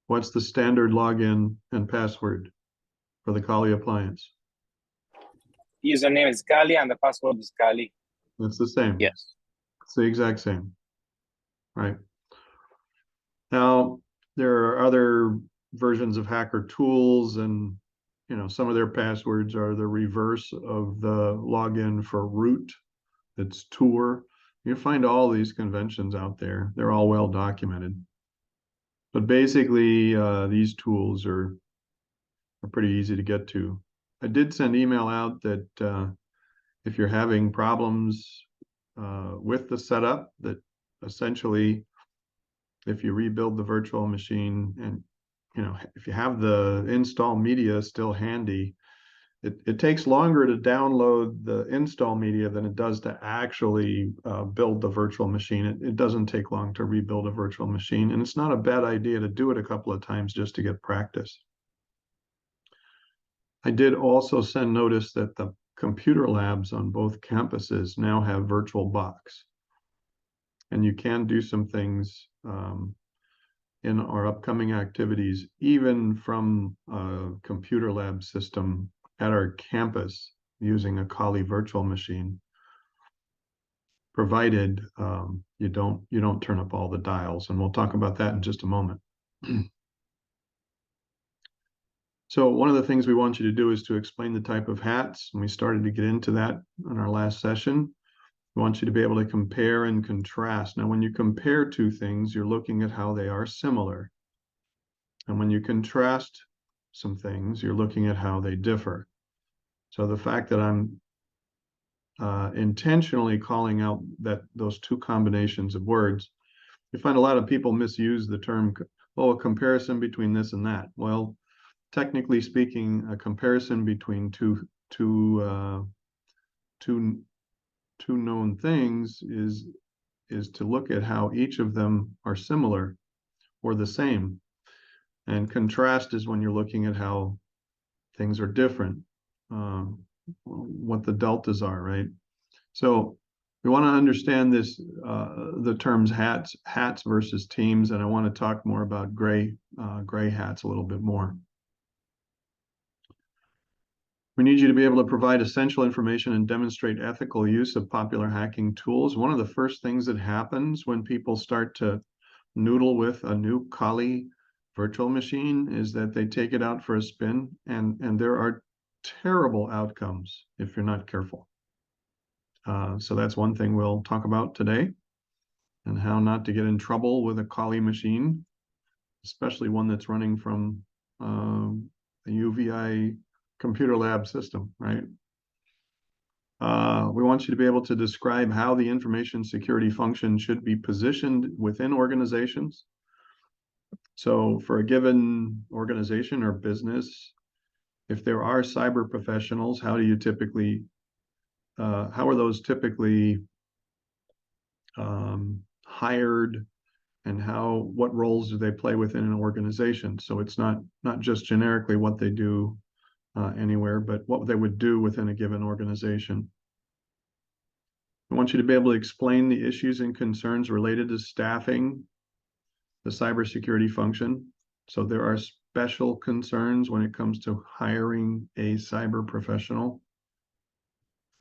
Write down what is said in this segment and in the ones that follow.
What's the standard login and password for the Kali appliance? Username is Kali and the password is Kali. It's the same. Yes. It's the exact same, right? Now, there are other versions of hacker tools, and some of their passwords are the reverse of the login for root. It's tour. You find all these conventions out there. They're all well documented. But basically, these tools are pretty easy to get to. I did send email out that if you're having problems with the setup, that essentially, if you rebuild the virtual machine and if you have the install media still handy, it takes longer to download the install media than it does to actually build the virtual machine. It doesn't take long to rebuild a virtual machine, and it's not a bad idea to do it a couple of times just to get practice. I did also send notice that the computer labs on both campuses now have VirtualBox, and you can do some things in our upcoming activities, even from a computer lab system at our campus using a Kali virtual machine, provided you don't turn up all the dials, and we'll talk about that in just a moment. So one of the things we want you to do is to explain the type of hats, and we started to get into that in our last session. We want you to be able to compare and contrast. Now, when you compare two things, you're looking at how they are similar. And when you contrast some things, you're looking at how they differ. So the fact that I'm intentionally calling out those two combinations of words, you find a lot of people misuse the term, a comparison between this and that. Well, technically speaking, a comparison between two known things is to look at how each of them are similar or the same. And contrast is when you're looking at how things are different, what the deltas are, right? So we want to understand this, the terms hats versus teams, and I want to talk more about gray hats a little bit more. We need you to be able to provide essential information and demonstrate ethical use of popular hacking tools. One of the first things that happens when people start to noodle with a new Kali virtual machine is that they take it out for a spin, and there are terrible outcomes if you're not careful. So that's one thing we'll talk about today, and how not to get in trouble with a Kali machine, especially one that's running from a UVI computer lab system, right? We want you to be able to describe how the information security function should be positioned within organizations. So for a given organization or business, if there are cyber professionals, how are those typically hired, and what roles do they play within an organization? So it's not just generically what they do anywhere, but what they would do within a given organization. I want you to be able to explain the issues and concerns related to staffing the cybersecurity function. So there are special concerns when it comes to hiring a cyber professional.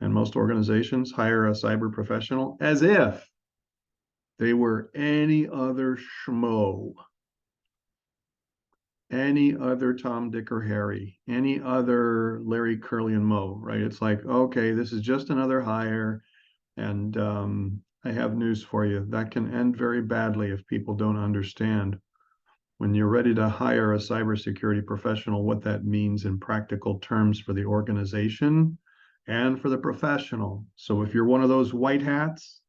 And most organizations hire a cyber professional as if they were any other schmo, any other Tom, Dick, or Harry, any other Larry, Curly, and Moe, right? It's like, okay, this is just another hire. And I have news for you. That can end very badly if people don't understand, when you're ready to hire a cybersecurity professional, what that means in practical terms for the organization and for the professional. So if you're one of those white hats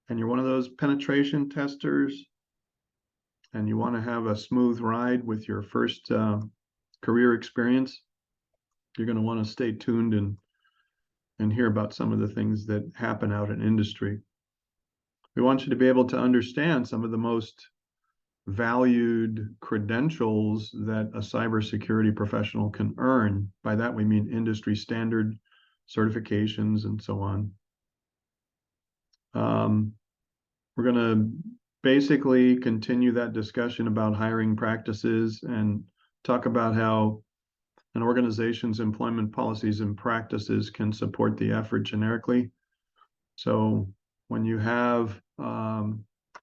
and you're one of those penetration testers and you want to have a smooth ride with your first career experience, you're going to want to stay tuned and hear about some of the things that happen out in industry. We want you to be able to understand some of the most valued credentials that a cybersecurity professional can earn. By that, we mean industry standard certifications and so on. We're going to basically continue that discussion about hiring practices and talk about how an organization's employment policies and practices can support the effort generically. So when you have a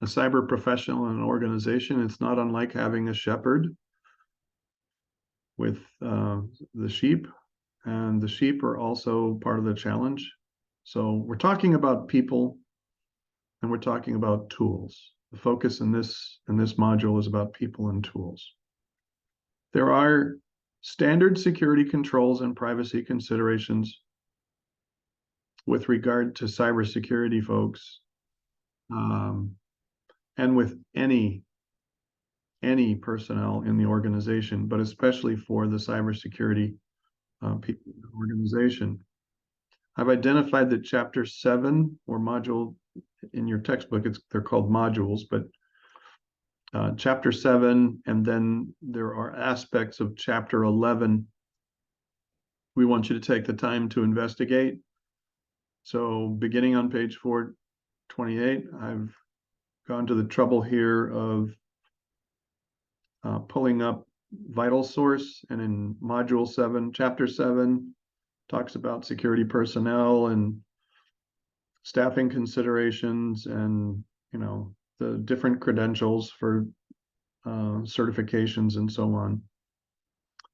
cyber professional in an organization, it's not unlike having a shepherd with the sheep, and the sheep are also part of the challenge. So we're talking about people and we're talking about tools. The focus in this module is about people and tools. There are standard security controls and privacy considerations with regard to cybersecurity, folks, and with any personnel in the organization, but especially for the cybersecurity people in the organization. I've identified that chapter 7 or module in your textbook, they're called modules, but chapter 7, and then there are aspects of chapter 11 we want you to take the time to investigate. So beginning on page 428, I've gone to the trouble here of pulling up VitalSource, and in module 7, chapter 7 talks about security personnel and staffing considerations and, you know, the different credentials for certifications and so on.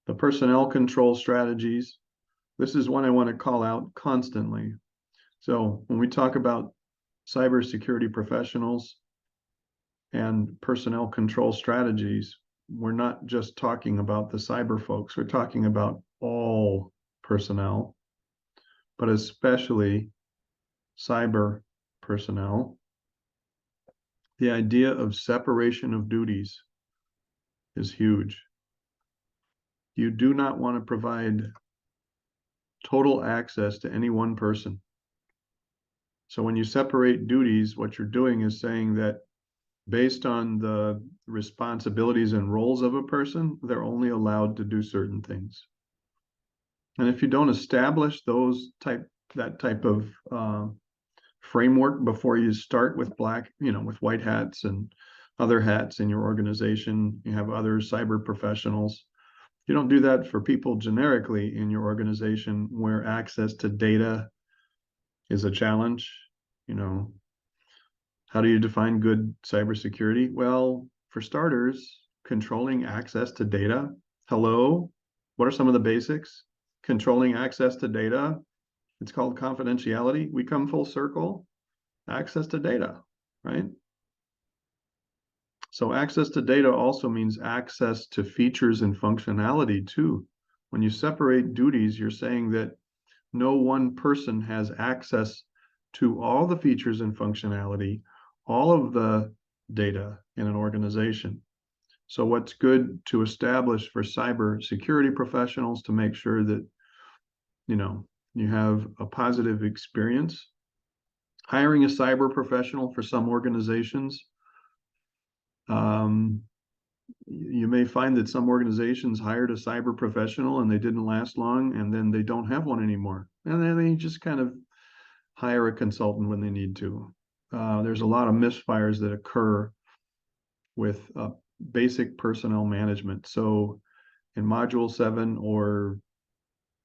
The personnel control strategies, this is one I want to call out constantly. So when we talk about cybersecurity professionals and personnel control strategies, we're not just talking about the cyber folks, we're talking about all personnel, but especially cyber personnel. The idea of separation of duties is huge. You do not want to provide total access to any one person. So when you separate duties, what you're doing is saying that based on the responsibilities and roles of a person, they're only allowed to do certain things. And if you don't establish that type of framework before you start with with white hats and other hats in your organization, you have other cyber professionals. You don't do that for people generically in your organization where access to data is a challenge. How do you define good cybersecurity? Well, for starters, controlling access to data. Hello, what are some of the basics? Controlling access to data. It's called confidentiality. We come full circle. Access to data, right? So access to data also means access to features and functionality too. When you separate duties, you're saying that no one person has access to all the features and functionality, all of the data in an organization. So what's good to establish for cyber security professionals to make sure that, you have a positive experience. Hiring a cyber professional for some organizations, you may find that some organizations hired a cyber professional and they didn't last long, and then they don't have one anymore. And then they just kind of hire a consultant when they need to. There's a lot of misfires that occur with basic personnel management. So in module 7, or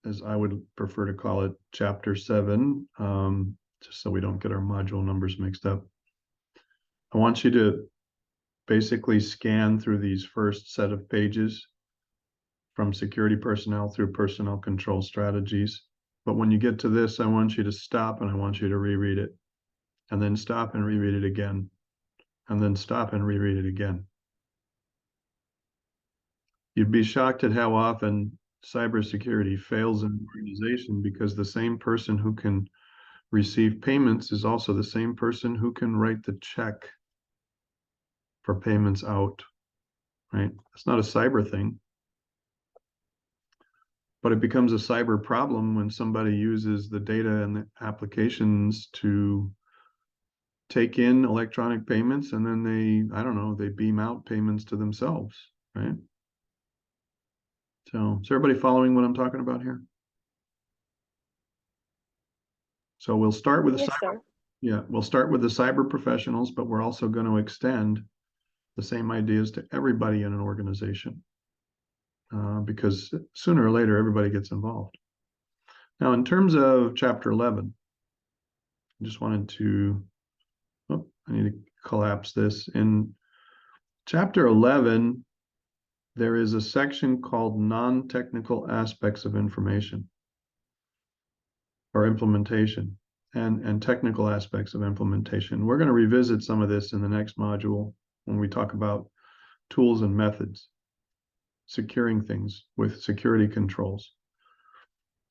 as I would prefer to call it, chapter 7, just so we don't get our module numbers mixed up, I want you to basically scan through these first set of pages from security personnel through personnel control strategies. But when you get to this, I want you to stop and I want you to reread it, and then stop and reread it again, and then stop and reread it again. You'd be shocked at how often cybersecurity fails in an organization because the same person who can receive payments is also the same person who can write the check for payments out, right? It's not a cyber thing, but it becomes a cyber problem when somebody uses the data and the applications to take in electronic payments, and then they beam out payments to themselves, right? So is everybody following what I'm talking about here? So we'll start with Yes, sir. Yeah, we'll start with the cyber professionals, but we're also going to extend the same ideas to everybody in an organization, because sooner or later, everybody gets involved. Now, in terms of chapter 11, I just wanted to, oh, I need to collapse this. In chapter 11, there is a section called non-technical aspects of information or implementation and technical aspects of implementation. We're going to revisit some of this in the next module when we talk about tools and methods, securing things with security controls.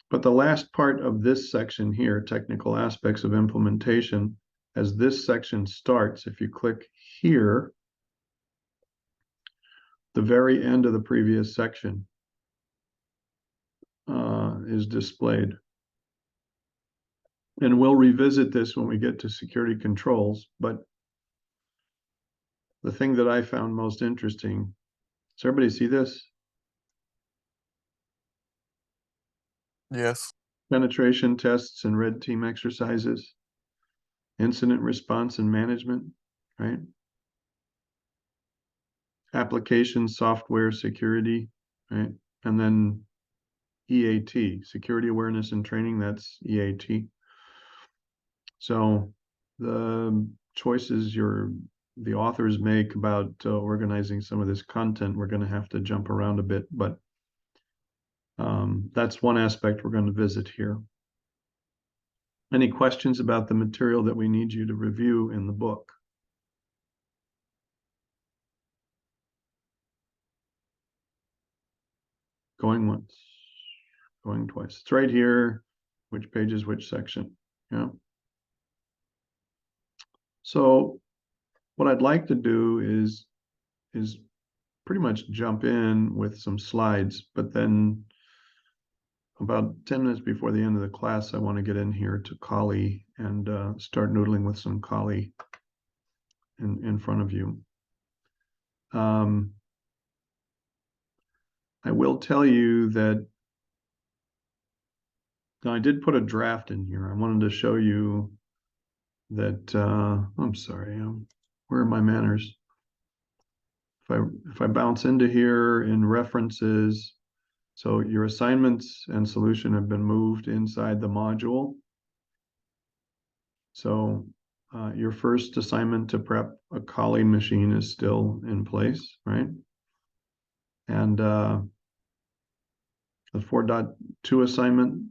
But the last part of this section here, technical aspects of implementation, as this section starts, if you click here, the very end of the previous section is displayed. And we'll revisit this when we get to security controls, but the thing that I found most interesting, does everybody see this? Yes. Penetration tests and red team exercises, incident response and management, right? Application software security, right? And then EAT, security awareness and training, that's EAT. So the choices the authors make about organizing some of this content, we're going to have to jump around a bit, but that's one aspect we're going to visit here. Any questions about the material that we need you to review in the book? Going once, going twice. It's right here. Which page is which section? Yeah. So what I'd like to do is pretty much jump in with some slides, but then about 10 minutes before the end of the class, I want to get in here to Kali and start noodling with some Kali in front of you. I will tell you that now I did put a draft in here. I wanted to show you that, I'm sorry, where are my manners? If I bounce into here in references, so your assignments and solution have been moved inside the module. So your first assignment to prep a Kali machine is still in place, right? And the 4.2 assignment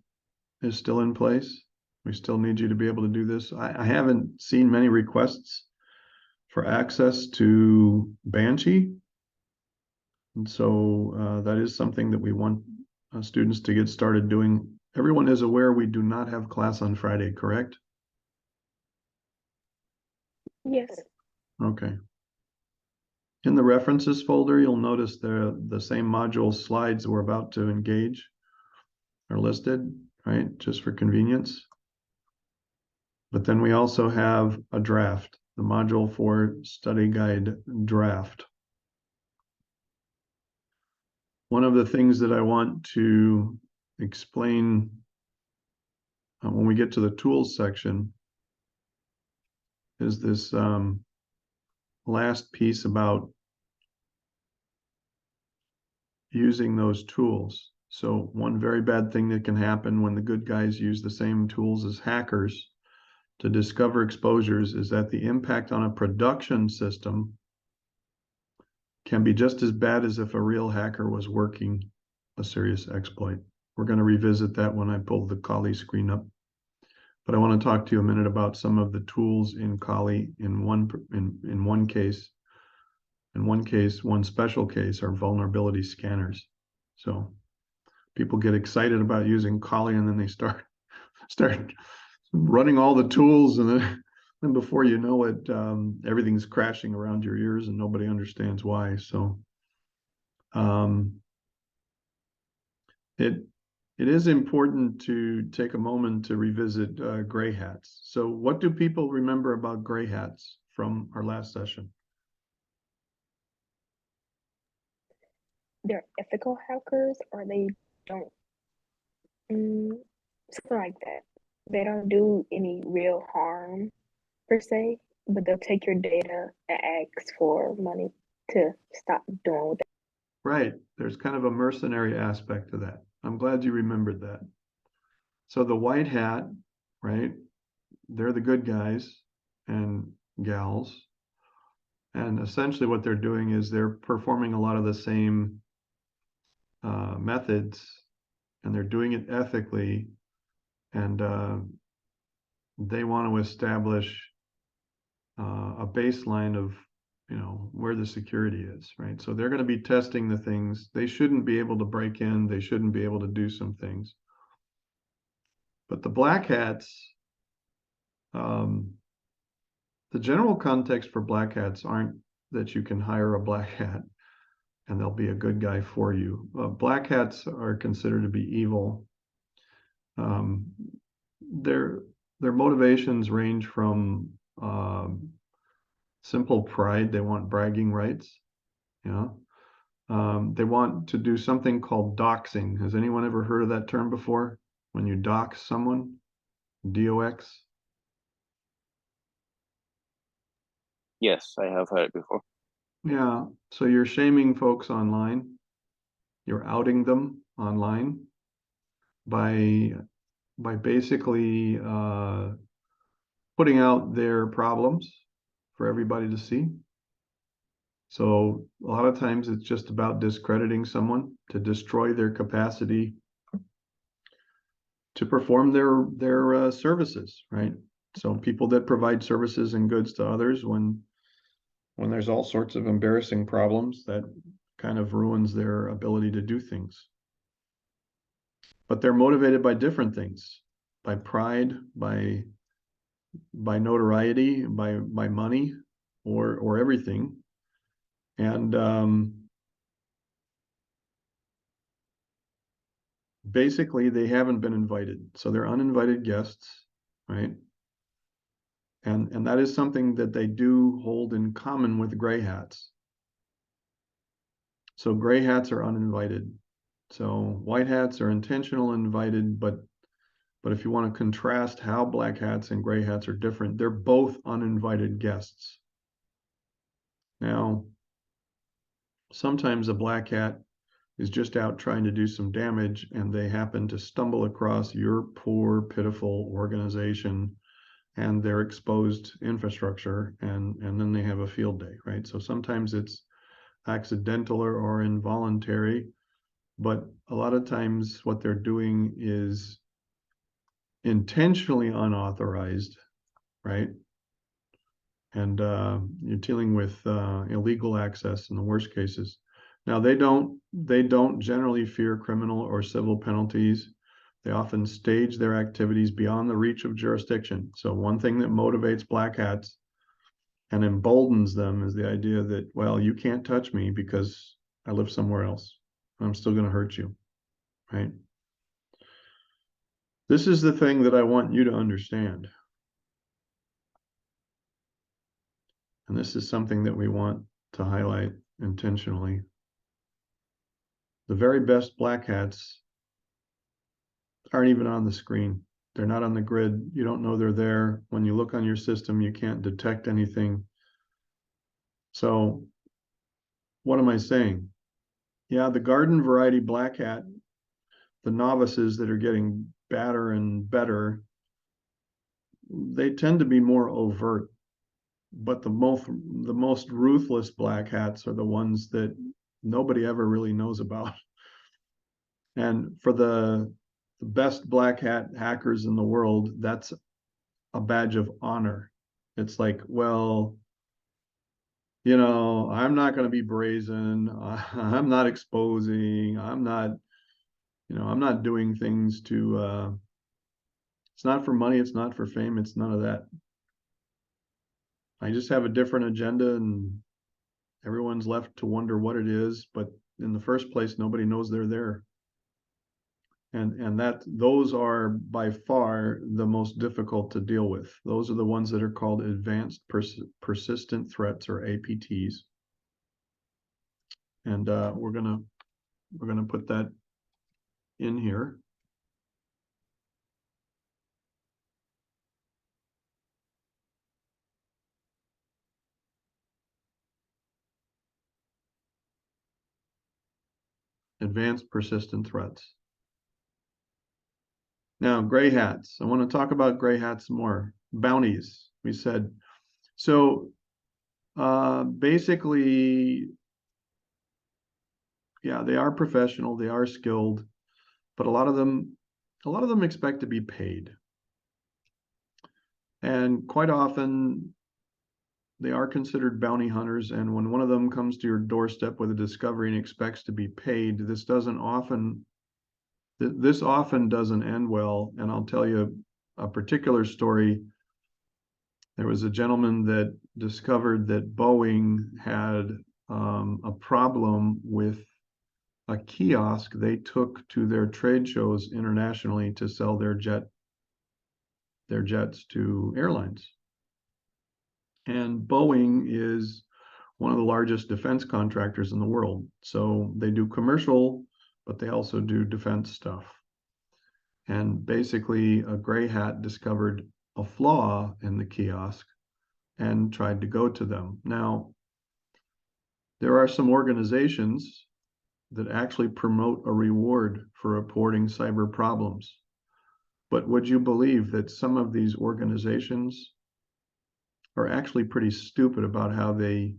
is still in place. We still need you to be able to do this. I haven't seen many requests for access to Banshee. And so that is something that we want students to get started doing. Everyone is aware we do not have class on Friday, correct? Yes. Okay. In the references folder, you'll notice the same module slides we're about to engage are listed, right? Just for convenience. But then we also have a draft, the module 4 study guide draft. One of the things that I want to explain when we get to the tools section is this last piece about using those tools. So one very bad thing that can happen when the good guys use the same tools as hackers to discover exposures is that the impact on a production system can be just as bad as if a real hacker was working a serious exploit. We're going to revisit that when I pull the Kali screen up. But I want to talk to you a minute about some of the tools in Kali in one case. In one special case are vulnerability scanners. So people get excited about using Kali and then they start running all the tools, and then before you know it, everything's crashing around your ears and nobody understands why. So it is important to take a moment to revisit gray hats. So what do people remember about gray hats from our last session? They're ethical hackers, or they don't, something like that. They don't do any real harm. per se, but they'll take your data and ask for money to stop doing what Right. There's kind of a mercenary aspect to that. I'm glad you remembered that. So the white hat, right? They're the good guys and gals. And essentially what they're doing is they're performing a lot of the same methods, and they're doing it ethically. And they want to establish a baseline of, where the security is, right? So they're going to be testing the things. They shouldn't be able to break in. They shouldn't be able to do some things. But the black hats, the general context for black hats aren't that you can hire a black hat and they'll be a good guy for you. Black hats are considered to be evil. Their motivations range from simple pride. They want bragging rights. They want to do something called doxing. Has anyone ever heard of that term before? When you dox someone, DOX. Yes, I have heard it before. Yeah, so you're shaming folks online. You're outing them online by basically putting out their problems for everybody to see. So a lot of times it's just about discrediting someone to destroy their capacity to perform their services, right? So people that provide services and goods to others, when there's all sorts of embarrassing problems, that kind of ruins their ability to do things. But they're motivated by different things, by pride, by notoriety, by money, or everything. And basically they haven't been invited, so they're uninvited guests, right? And that is something that they do hold in common with gray hats. So gray hats are uninvited. So white hats are intentional invited, but if you want to contrast how black hats and gray hats are different, they're both uninvited guests. Now, sometimes a black hat is just out trying to do some damage, and they happen to stumble across your poor, pitiful organization and their exposed infrastructure, and then they have a field day, right? So sometimes it's accidental or involuntary, but a lot of times what they're doing is intentionally unauthorized, right? And you're dealing with illegal access in the worst cases. Now they don't generally fear criminal or civil penalties. They often stage their activities beyond the reach of jurisdiction. So one thing that motivates black hats and emboldens them is the idea that, well, you can't touch me because I live somewhere else. I'm still going to hurt you, right? This is the thing that I want you to understand. And this is something that we want to highlight intentionally. The very best black hats aren't even on the screen. They're not on the grid. You don't know they're there. When you look on your system, you can't detect anything. So what am I saying? Yeah, the garden variety black hat, the novices that are getting badder and better, they tend to be more overt. But the most ruthless black hats are the ones that nobody ever really knows about. And for the best black hat hackers in the world, that's a badge of honor. It's like, well, I'm not going to be brazen. I'm not exposing. I'm not doing things to, it's not for money. It's not for fame. It's none of that. I just have a different agenda, and everyone's left to wonder what it is. But in the first place, nobody knows they're there. And those are by far the most difficult to deal with. Those are the ones that are called advanced persistent threats, or APTs. And we're gonna put that in here. advanced persistent threats. Now, gray hats. I want to talk about gray hats more. Bounties, we said. So basically, yeah, they are professional, they are skilled, but a lot of them expect to be paid. And quite often they are considered bounty hunters. And when one of them comes to your doorstep with a discovery and expects to be paid, this often doesn't end well. And I'll tell you a particular story. There was a gentleman that discovered that Boeing had a problem with a kiosk they took to their trade shows internationally to sell their jets to airlines. And Boeing is one of the largest defense contractors in the world. So they do commercial, but they also do defense stuff. And basically, a gray hat discovered a flaw in the kiosk and tried to go to them. Now, there are some organizations that actually promote a reward for reporting cyber problems. But would you believe that some of these organizations are actually pretty stupid about how they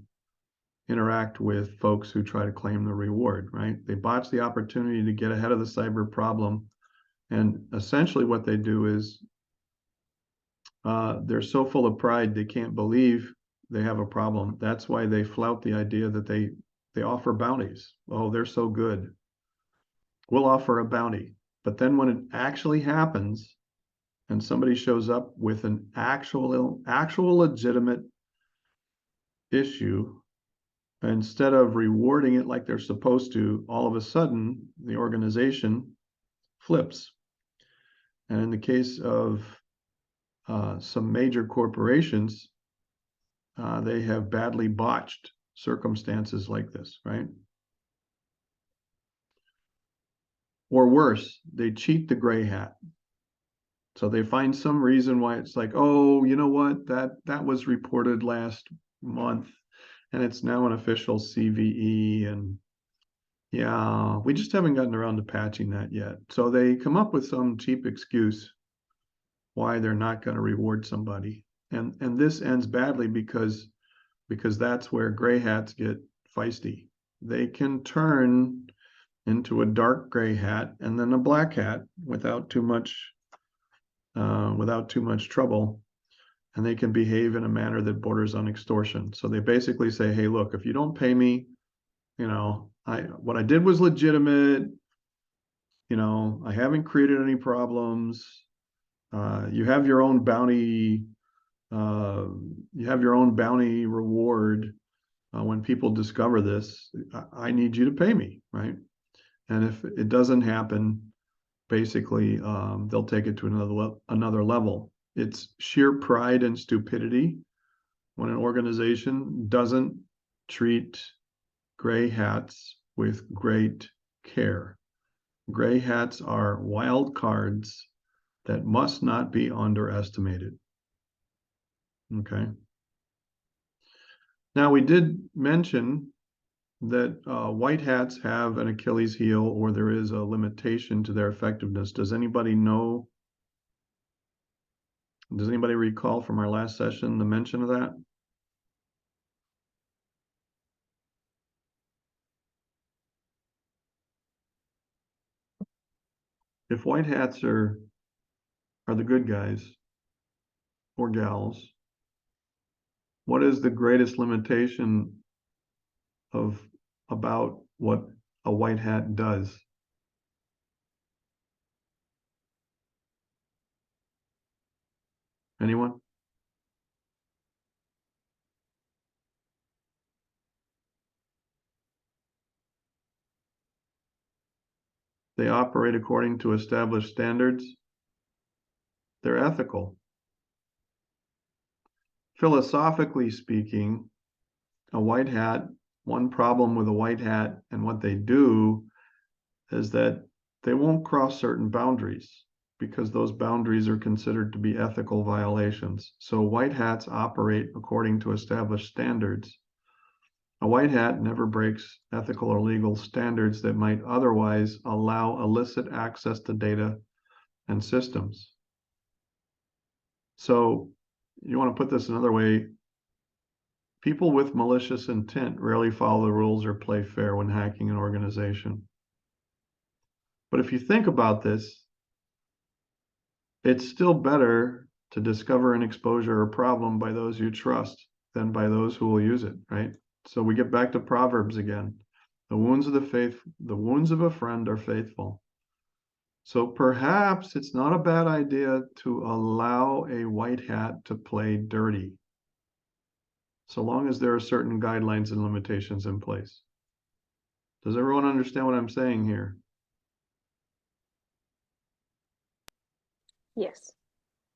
interact with folks who try to claim the reward, right? They botch the opportunity to get ahead of the cyber problem. And essentially what they do is they're so full of pride, they can't believe they have a problem. That's why they flout the idea that they offer bounties. Oh, they're so good. We'll offer a bounty. But then when it actually happens and somebody shows up with an actual legitimate issue, instead of rewarding it like they're supposed to, all of a sudden the organization flips. And in the case of some major corporations, they have badly botched circumstances like this, right? Or worse, they cheat the gray hat. So they find some reason why it's like, oh, you know what, that was reported last month and it's now an official CVE, and yeah, we just haven't gotten around to patching that yet. So they come up with some cheap excuse why they're not going to reward somebody. And this ends badly because that's where gray hats get feisty. They can turn into a dark gray hat and then a black hat without too much trouble. And they can behave in a manner that borders on extortion. So they basically say, hey, look, if you don't pay me, what I did was legitimate. I haven't created any problems. You have your own bounty. You have your own bounty reward. When people discover this, I need you to pay me, right? And if it doesn't happen, basically, they'll take it to another level. It's sheer pride and stupidity when an organization doesn't treat gray hats with great care. Gray hats are wild cards that must not be underestimated. Okay. Now, we did mention that white hats have an Achilles heel, or there is a limitation to their effectiveness. Does anybody know? Does anybody recall from our last session the mention of that? If white hats are the good guys or gals, what is the greatest limitation about what a white hat does? Anyone? They operate according to established standards. They're ethical. Philosophically speaking, one problem with a white hat and what they do is that they won't cross certain boundaries because those boundaries are considered to be ethical violations. So white hats operate according to established standards. A white hat never breaks ethical or legal standards that might otherwise allow illicit access to data and systems. So you want to put this another way, people with malicious intent rarely follow the rules or play fair when hacking an organization. But if you think about this, it's still better to discover an exposure or problem by those you trust than by those who will use it, right? So we get back to Proverbs again. The wounds of the wounds of a friend are faithful. So perhaps it's not a bad idea to allow a white hat to play dirty, so long as there are certain guidelines and limitations in place. Does everyone understand what I'm saying here? Yes.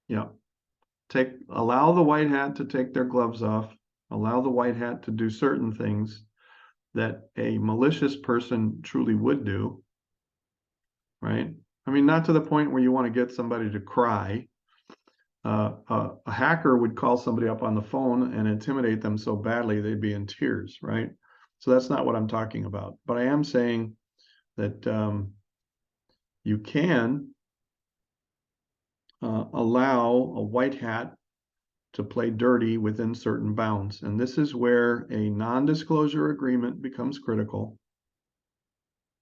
Yeah. Allow the white hat to take their gloves off, allow the white hat to do certain things that a malicious person truly would do, right? I mean, not to the point where you want to get somebody to cry. A hacker would call somebody up on the phone and intimidate them so badly they'd be in tears, right? So that's not what I'm talking about. But I am saying that you can allow a white hat to play dirty within certain bounds. And this is where a non-disclosure agreement becomes critical,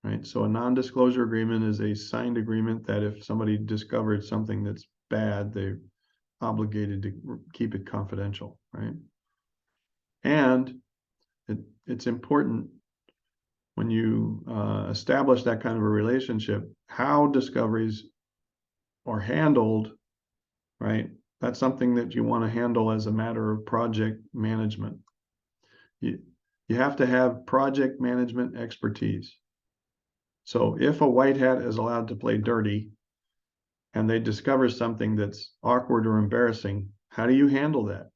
right? So a non-disclosure agreement is a signed agreement that if somebody discovered something that's bad, they're obligated to keep it confidential, right? And it's important when you establish that kind of a relationship, how discoveries are handled, right? That's something that you want to handle as a matter of project management. You have to have project management expertise. So if a white hat is allowed to play dirty and they discover something that's awkward or embarrassing, how do you handle that?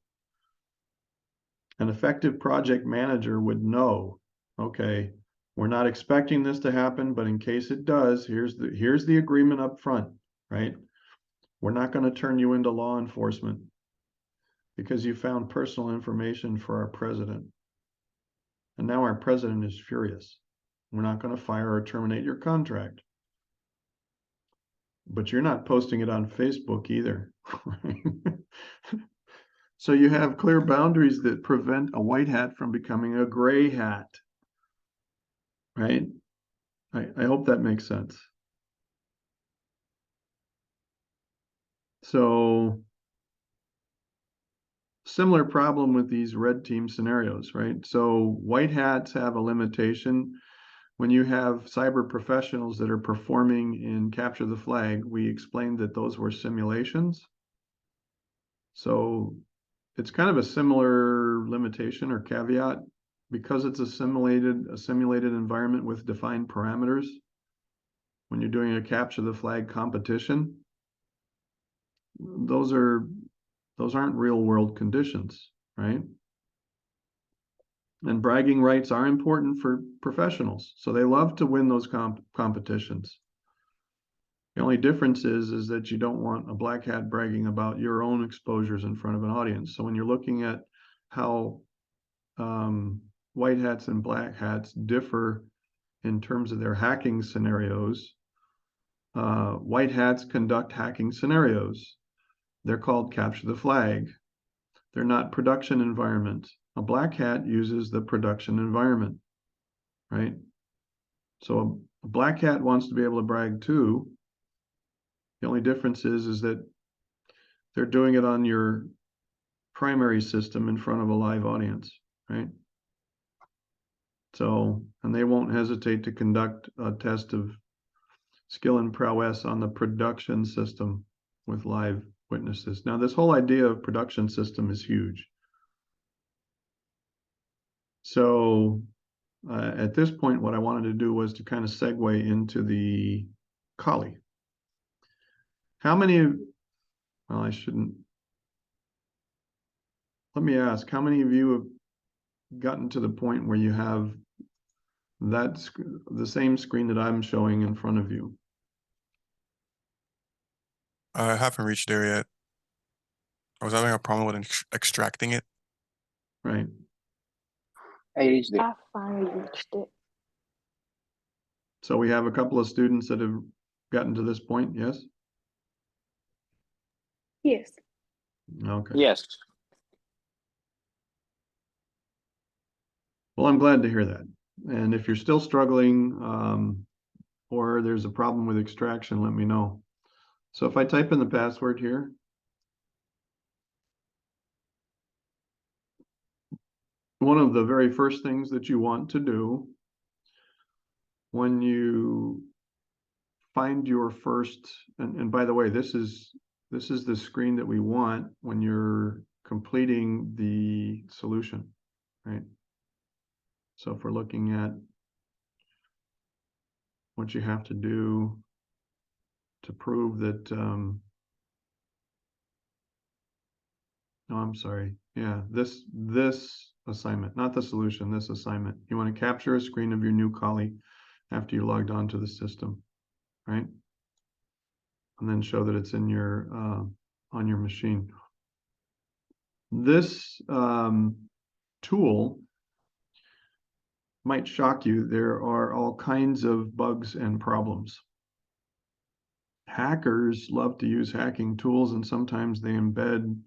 An effective project manager would know, okay, we're not expecting this to happen, but in case it does, here's the agreement up front, right? We're not going to turn you into law enforcement because you found personal information for our president. And now our president is furious. We're not going to fire or terminate your contract. But you're not posting it on Facebook either. So you have clear boundaries that prevent a white hat from becoming a gray hat, right? I hope that makes sense. So similar problem with these red team scenarios, right? So white hats have a limitation. When you have cyber professionals that are performing in Capture the Flag, we explained that those were simulations. So it's kind of a similar limitation or caveat because it's a simulated environment with defined parameters. When you're doing a Capture the Flag competition, those aren't real world conditions, right? And bragging rights are important for professionals, so they love to win those competitions. The only difference is that you don't want a black hat bragging about your own exposures in front of an audience. So when you're looking at how white hats and black hats differ in terms of their hacking scenarios, white hats conduct hacking scenarios. They're called Capture the Flag. They're not production environment. A black hat uses the production environment, right? So a black hat wants to be able to brag too. The only difference is that they're doing it on your primary system in front of a live audience, right? So, and they won't hesitate to conduct a test of skill and prowess on the production system with live witnesses. Now, this whole idea of production system is huge. So at this point, what I wanted to do was to kind of segue into the Kali. How many of, well, I shouldn't, let me ask, how many of you have gotten to the point where you have the same screen that I'm showing in front of you? I haven't reached there yet. I was having a problem with extracting it. Right. I reached it. I finally reached it. So we have a couple of students that have gotten to this point, yes? Yes. Okay. Yes. Well, I'm glad to hear that. And if you're still struggling, or there's a problem with extraction, let me know. So if I type in the password here, one of the very first things that you want to do when you find your first, and by the way, this is the screen that we want when you're completing the solution, right? So if we're looking at what you have to do to prove that, no, I'm sorry. Yeah, this assignment, not the solution, this assignment. You want to capture a screen of your new Kali after you logged on to the system, right? And then show that it's in your on your machine. This tool might shock you. There are all kinds of bugs and problems. Hackers love to use hacking tools, and sometimes they embed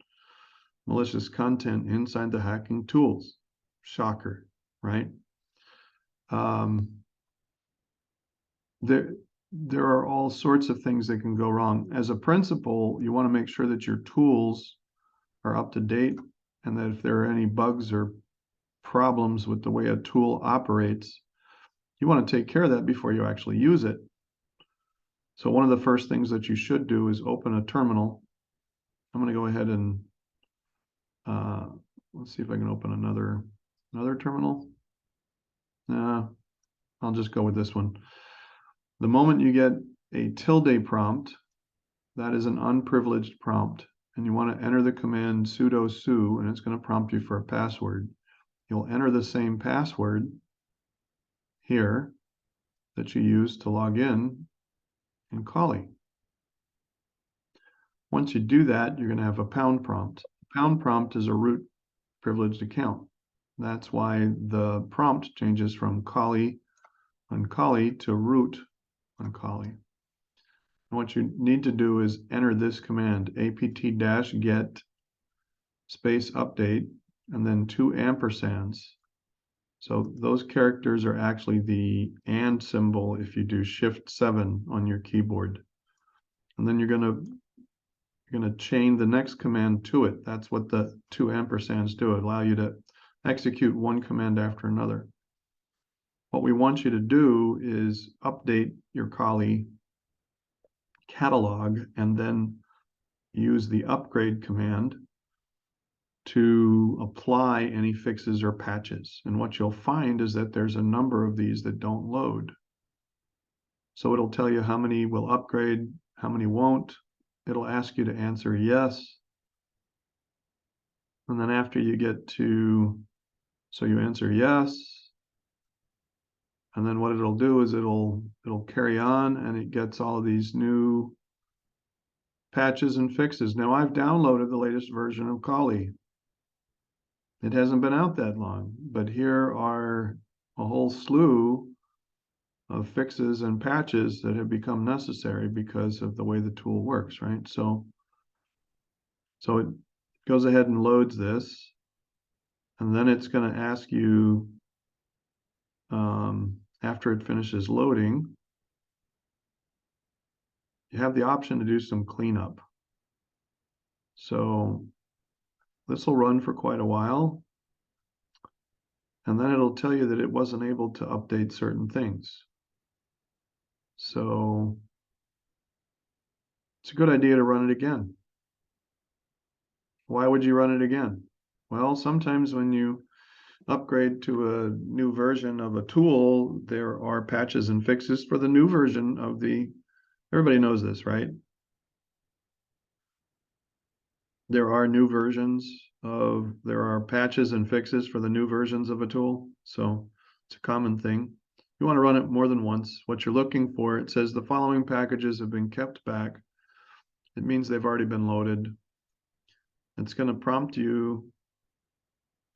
malicious content inside the hacking tools. Shocker, right? There are all sorts of things that can go wrong. As a principal, you want to make sure that your tools are up to date, and that if there are any bugs or problems with the way a tool operates, you want to take care of that before you actually use it. So one of the first things that you should do is open a terminal. I'm going to go ahead and let's see if I can open another terminal. I'll just go with this one. The moment you get a tilde prompt, that is an unprivileged prompt, and you want to enter the command sudo su, and it's going to prompt you for a password. You'll enter the same password here that you use to log in Kali. Once you do that, you're going to have a pound prompt. Pound prompt is a root privileged account. That's why the prompt changes from Kali on Kali to root on Kali. And what you need to do is enter this command, apt-get space update, and then 2 ampersands. So those characters are actually the and symbol if you do Shift 7 on your keyboard. And then you're going to chain the next command to it. That's what the 2 ampersands do. It allow you to execute one command after another. What we want you to do is update your Kali catalog and then use the upgrade command to apply any fixes or patches. And what you'll find is that there's a number of these that don't load. So it'll tell you how many will upgrade, how many won't. It'll ask you to answer yes. And then after you get to, so you answer yes. And then what it'll do is it'll carry on, and it gets all of these new patches and fixes. Now I've downloaded the latest version of Kali. It hasn't been out that long, but here are a whole slew of fixes and patches that have become necessary because of the way the tool works, right? So it goes ahead and loads this, and then it's going to ask you, after it finishes loading, you have the option to do some cleanup. So this will run for quite a while, and then it'll tell you that it wasn't able to update certain things. So it's a good idea to run it again. Why would you run it again? Well, sometimes when you upgrade to a new version of a tool, there are patches and fixes for the new version of everybody knows this, right? There are new versions there are patches and fixes for the new versions of a tool. So it's a common thing. You want to run it more than once. What you're looking for, it says the following packages have been kept back. It means they've already been loaded. It's going to prompt you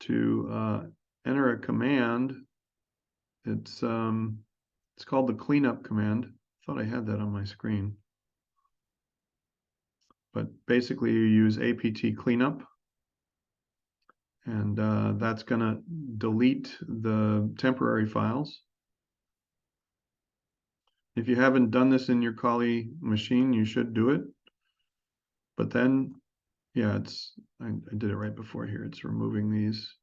to enter a command. It's called the cleanup command. Thought I had that on my screen. But basically you use apt cleanup, and that's going to delete the temporary files. If you haven't done this in your Kali machine, you should do it. But then, yeah, I did it right before here. It's removing these.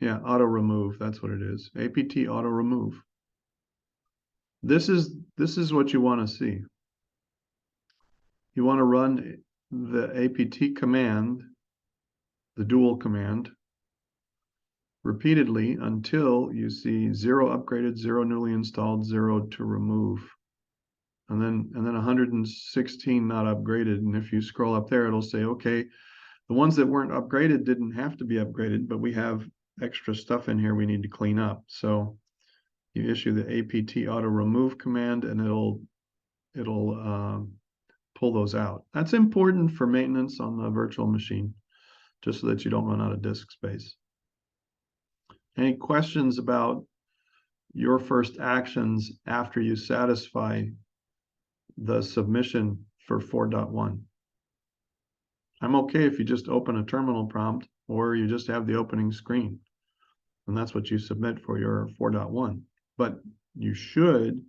Yeah, auto remove, that's what it is. apt auto remove. This is what you want to see. You want to run the apt command, the dual command, repeatedly until you see 0 upgraded, 0 newly installed, 0 to remove. And then 116 not upgraded. And if you scroll up there, it'll say, okay, the ones that weren't upgraded didn't have to be upgraded, but we have extra stuff in here we need to clean up. So you issue the apt auto remove command, and it'll pull those out. That's important for maintenance on the virtual machine, just so that you don't run out of disk space. Any questions about your first actions after you satisfy the submission for 4.1? I'm okay if you just open a terminal prompt or you just have the opening screen, and that's what you submit for your 4.1. But you should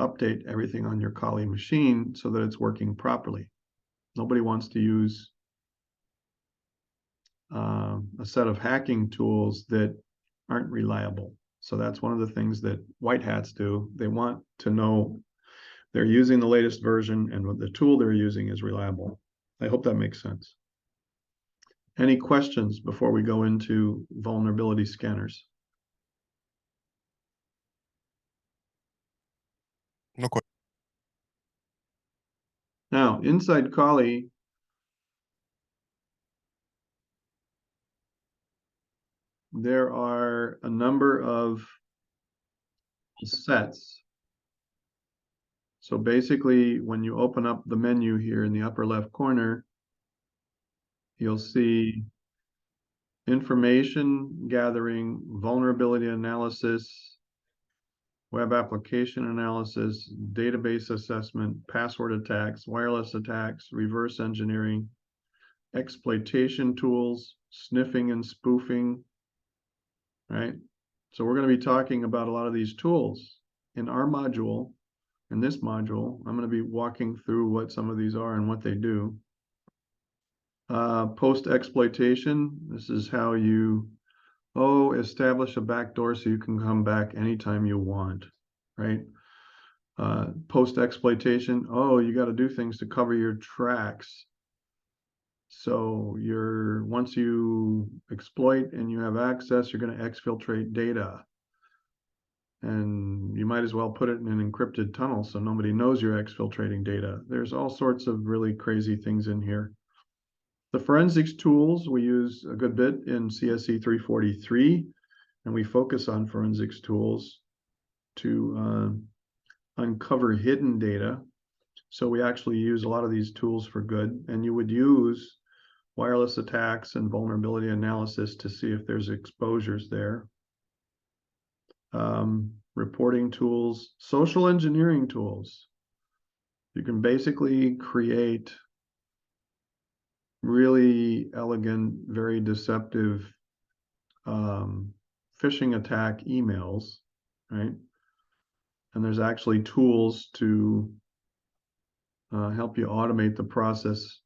update everything on your Kali machine so that it's working properly. Nobody wants to use a set of hacking tools that aren't reliable. So that's one of the things that white hats do. They want to know they're using the latest version and what the tool they're using is reliable. I hope that makes sense. Any questions before we go into vulnerability scanners? No question. Now, inside Kali, there are a number of sets. So basically, when you open up the menu here in the upper left corner, you'll see information gathering, vulnerability analysis, web application analysis, database assessment, password attacks, wireless attacks, reverse engineering, exploitation tools, sniffing and spoofing, right? So we're going to be talking about a lot of these tools in our module. In this module, I'm going to be walking through what some of these are and what they do. Post-exploitation, this is how you establish a backdoor so you can come back anytime you want, right? Post-exploitation, you got to do things to cover your tracks. So once you exploit and you have access, you're going to exfiltrate data. And you might as well put it in an encrypted tunnel so nobody knows you're exfiltrating data. There's all sorts of really crazy things in here. The forensics tools we use a good bit in CSE 343, and we focus on forensics tools to uncover hidden data. So we actually use a lot of these tools for good, and you would use wireless attacks and vulnerability analysis to see if there's exposures there. Reporting tools, social engineering tools. You can basically create really elegant, very deceptive phishing attack emails, right? And there's actually tools to help you automate the process,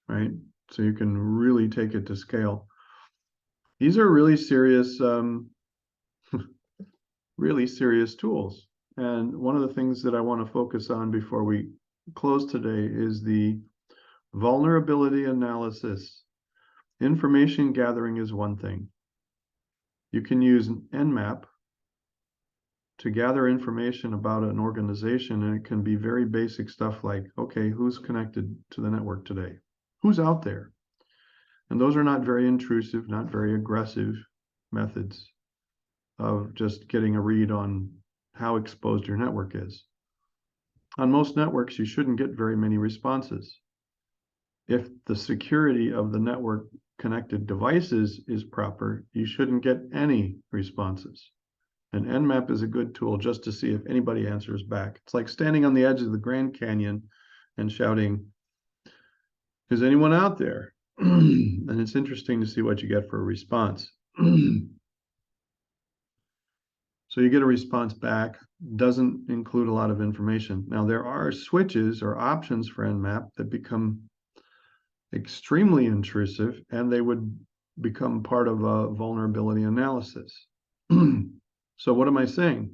right? So you can really take it to scale. These are really serious really serious tools. And one of the things that I want to focus on before we close today is the vulnerability analysis. Information gathering is one thing. You can use Nmap to gather information about an organization, and it can be very basic stuff like, okay, who's connected to the network today? Who's out there? And those are not very intrusive, not very aggressive methods of just getting a read on how exposed your network is. On most networks, you shouldn't get very many responses. If the security of the network connected devices is proper, you shouldn't get any responses. And Nmap is a good tool just to see if anybody answers back. It's like standing on the edge of the Grand Canyon and shouting, is anyone out there? And it's interesting to see what you get for a response. So you get a response back, doesn't include a lot of information. Now there are switches or options for Nmap that become extremely intrusive, and they would become part of a vulnerability analysis. So what am I saying?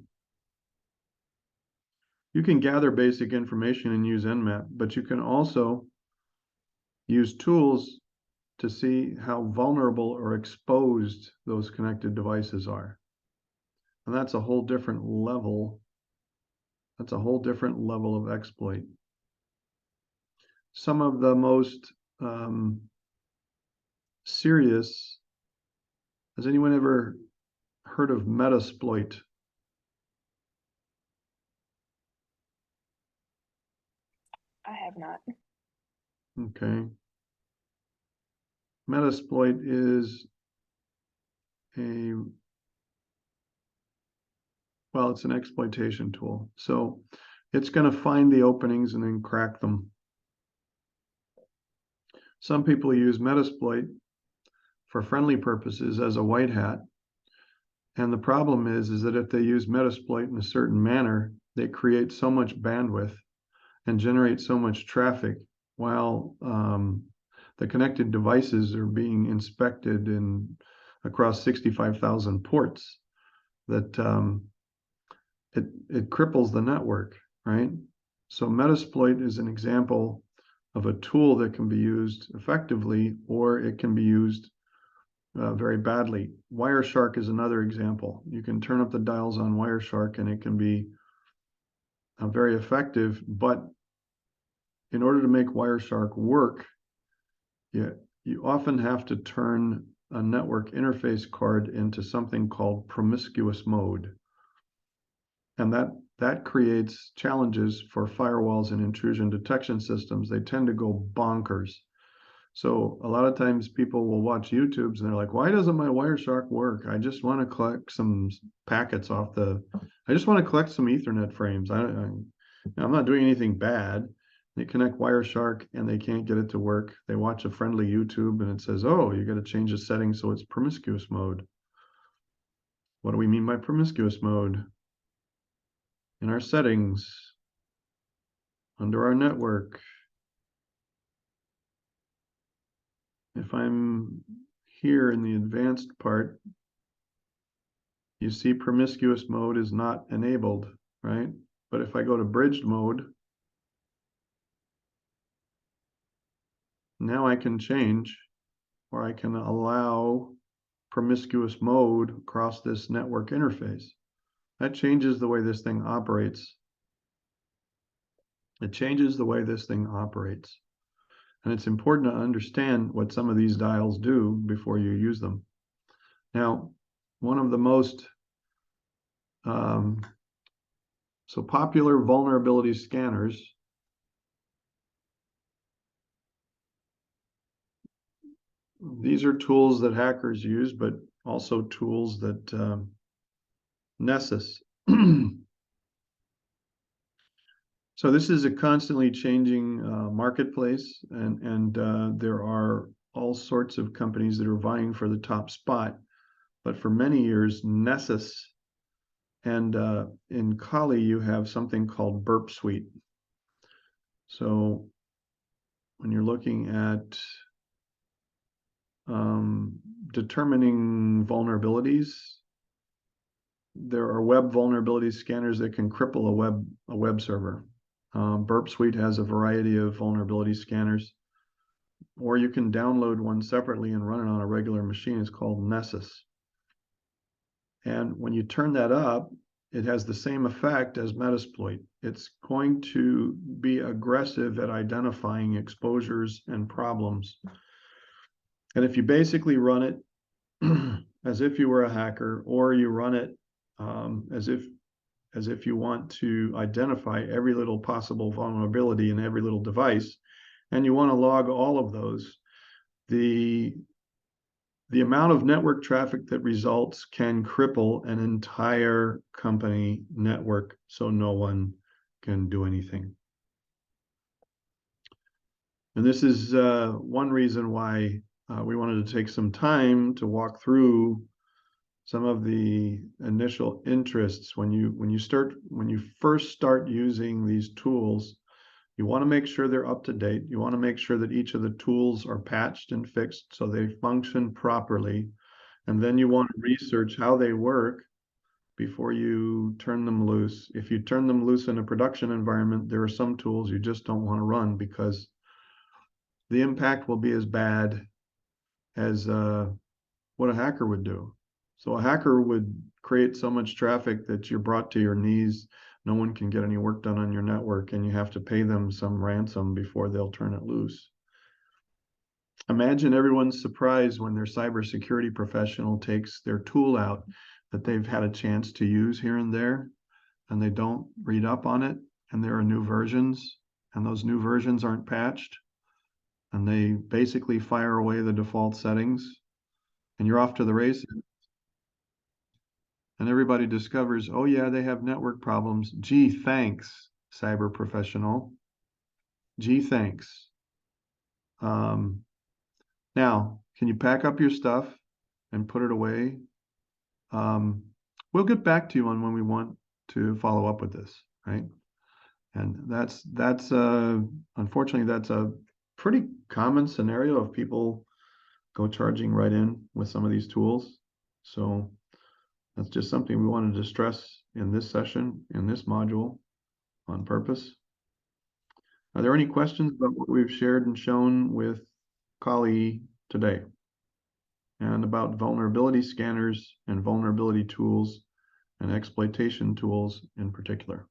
You can gather basic information and use Nmap, but you can also use tools to see how vulnerable or exposed those connected devices are. And that's a whole different level. That's a whole different level of exploit. Some of the most serious, has anyone ever heard of Metasploit? I have not. Okay. Metasploit is well, it's an exploitation tool. So it's going to find the openings and then crack them. Some people use Metasploit for friendly purposes as a white hat. And the problem is that if they use Metasploit in a certain manner, they create so much bandwidth and generate so much traffic while the connected devices are being inspected across 65,000 ports that it cripples the network, right? So Metasploit is an example of a tool that can be used effectively, or it can be used very badly. Wireshark is another example. You can turn up the dials on Wireshark and it can be very effective, but in order to make Wireshark work, you often have to turn a network interface card into something called promiscuous mode. And that creates challenges for firewalls and intrusion detection systems. They tend to go bonkers. So a lot of times people will watch YouTubes and they're like, why doesn't my Wireshark work? I just want to collect some packets I just want to collect some Ethernet frames. I'm not doing anything bad. They connect Wireshark and they can't get it to work. They watch a friendly YouTube and it says, oh, you got to change the settings so it's promiscuous mode. What do we mean by promiscuous mode? In our settings, under our network, if I'm here in the advanced part, you see promiscuous mode is not enabled, right? But if I go to bridged mode, now I can change, or I can allow promiscuous mode across this network interface. That changes the way this thing operates. It changes the way this thing operates. And it's important to understand what some of these dials do before you use them. Now, one of the most popular vulnerability scanners these are tools that hackers use, but also tools that Nessus. So this is a constantly changing marketplace, and there are all sorts of companies that are vying for the top spot. But for many years, Nessus, and in Kali, you have something called Burp Suite. So when you're looking at determining vulnerabilities, there are web vulnerability scanners that can cripple a web server. Burp Suite has a variety of vulnerability scanners, or you can download one separately and run it on a regular machine. It's called Nessus. And when you turn that up, it has the same effect as Metasploit. It's going to be aggressive at identifying exposures and problems. And if you basically run it as if you were a hacker, or you run it as if you want to identify every little possible vulnerability in every little device, and you want to log all of those, the the amount of network traffic that results can cripple an entire company network, so no one can do anything. And this is one reason why we wanted to take some time to walk through some of the initial interests. When you first start using these tools, you want to make sure they're up to date. You want to make sure that each of the tools are patched and fixed so they function properly. And then you want to research how they work before you turn them loose. If you turn them loose in a production environment, there are some tools you just don't want to run because the impact will be as bad as what a hacker would do. So a hacker would create so much traffic that you're brought to your knees. No one can get any work done on your network, and you have to pay them some ransom before they'll turn it loose. Imagine everyone's surprised when their cybersecurity professional takes their tool out that they've had a chance to use here and there, and they don't read up on it, and there are new versions, and those new versions aren't patched, and they basically fire away the default settings, and you're off to the races. And everybody discovers, oh yeah, they have network problems. Gee, thanks, cyber professional. Gee, thanks. Now, can you pack up your stuff and put it away? We'll get back to you on when we want to follow up with this, right? And that's unfortunately, that's a pretty common scenario of people go charging right in with some of these tools. So that's just something we wanted to stress in this session, in this module on purpose. Are there any questions about what we've shared and shown with Kali today? And about vulnerability scanners and vulnerability tools and exploitation tools in particular?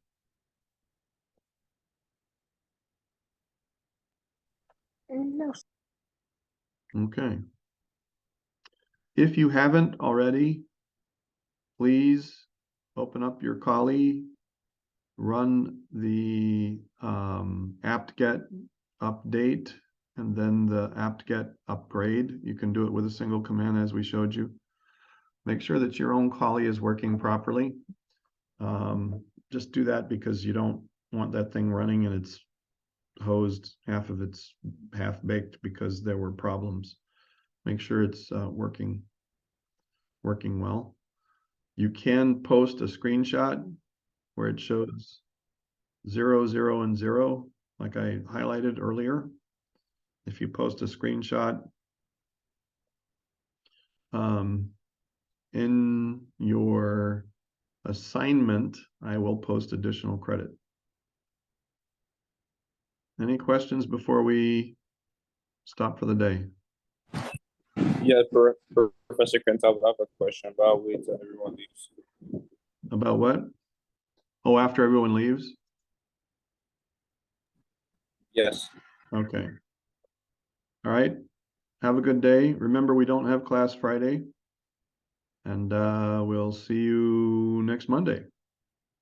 No. Okay. If you haven't already, please open up your Kali, run the apt-get update, and then the apt-get upgrade. You can do it with a single command as we showed you. Make sure that your own Kali is working properly. Just do that because you don't want that thing running and it's hosed, half of it's half-baked because there were problems. Make sure it's working well. You can post a screenshot where it shows 0, 0, and 0, like I highlighted earlier. If you post a screenshot in your assignment, I will post additional credit. Any questions before we stop for the day? Yeah, Professor Kent, I have a question about wait till everyone leaves. About what? Oh, after everyone leaves? Yes. Okay. All right. Have a good day. Remember, we don't have class Friday. And we'll see you next Monday.